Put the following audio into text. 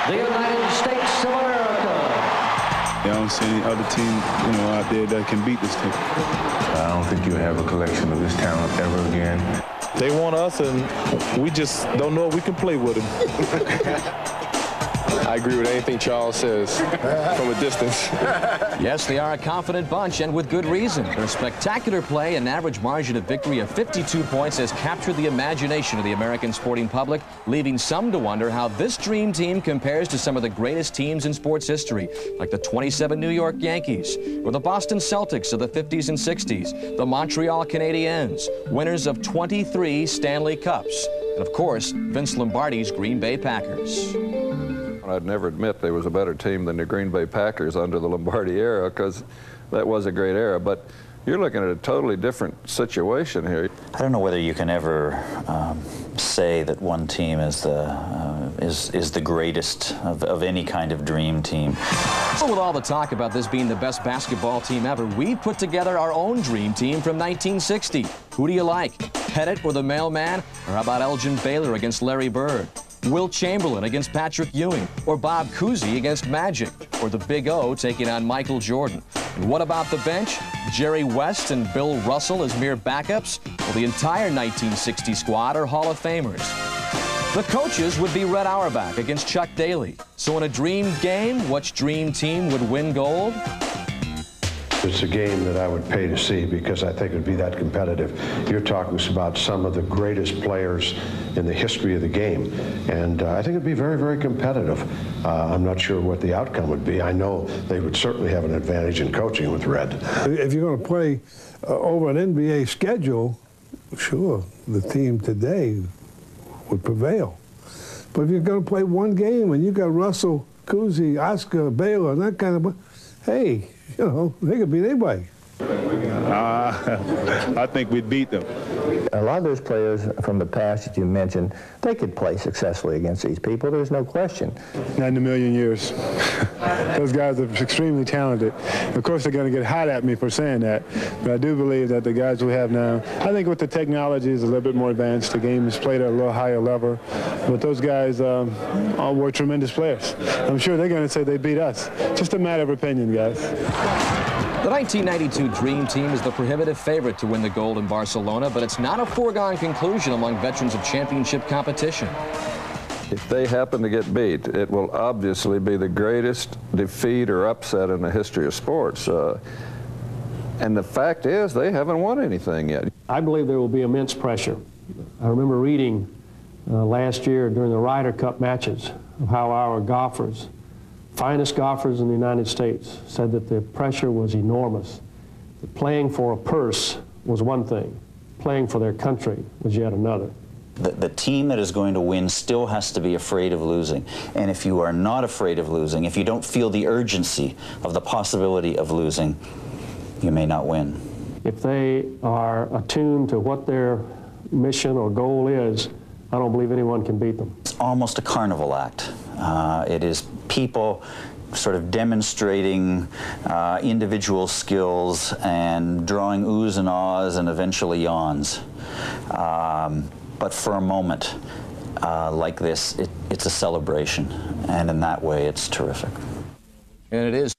the United States of America. I don't see any other team, out there that can beat this team. I don't think you'll have a collection of this talent ever again. They want us, and we just don't know if we can play with them. I agree with anything Charles says from a distance. Yes, they are a confident bunch, and with good reason. Their spectacular play and average margin of victory of 52 points has captured the imagination of the American sporting public, leaving some to wonder how this dream team compares to some of the greatest teams in sports history, like the 27 New York Yankees, or the Boston Celtics of the 50s and 60s, the Montreal Canadiens, winners of 23 Stanley Cups, and of course, Vince Lombardi's Green Bay Packers. I'd never admit there was a better team than the Green Bay Packers under the Lombardi era, because that was a great era. But you're looking at a totally different situation here. I don't know whether you can ever say that one team is the greatest of any kind of dream team. So with all the talk about this being the best basketball team ever, we put together our own dream team from 1960. Who do you like? Pettit or the Mailman? Or how about Elgin Baylor against Larry Bird? Wilt Chamberlain against Patrick Ewing, or Bob Cousy against Magic, or the Big O taking on Michael Jordan. And what about the bench? Jerry West and Bill Russell as mere backups? Well, the entire 1960 squad are Hall of Famers. The coaches would be Red Auerbach against Chuck Daly. So in a dream game, which dream team would win gold? It's a game that I would pay to see because I think it would be that competitive. You're talking about some of the greatest players in the history of the game, and I think it'd be very, very competitive. I'm not sure what the outcome would be. I know they would certainly have an advantage in coaching with Red. If you're going to play over an NBA schedule, sure, the team today would prevail. But if you're going to play one game and you got Russell, Cousy, Oscar, Baylor, and that kind of, hey, they could beat anybody. I think we'd beat them. A lot of those players from the past that you mentioned, they could play successfully against these people. There's no question. Not in a million years. Those guys are extremely talented. Of course, they're going to get hot at me for saying that, but I do believe that the guys we have now, I think with the technology is a little bit more advanced. The game is played at a little higher level, but those guys all were tremendous players. I'm sure they're going to say they beat us. Just a matter of opinion, guys. The 1992 Dream Team is the prohibitive favorite to win the gold in Barcelona, but it's not a foregone conclusion among veterans of championship competition. If they happen to get beat, it will obviously be the greatest defeat or upset in the history of sports. And the fact is, they haven't won anything yet. I believe there will be immense pressure. I remember reading last year during the Ryder Cup matches of how our golfers, finest golfers in the United States, said that the pressure was enormous. That playing for a purse was one thing. Playing for their country was yet another. The team that is going to win still has to be afraid of losing. And if you are not afraid of losing, if you don't feel the urgency of the possibility of losing, you may not win. If they are attuned to what their mission or goal is, I don't believe anyone can beat them. It's almost a carnival act. It is people sort of demonstrating individual skills and drawing oohs and ahs and eventually yawns. But for a moment like this, it's a celebration, and in that way, it's terrific. And it is.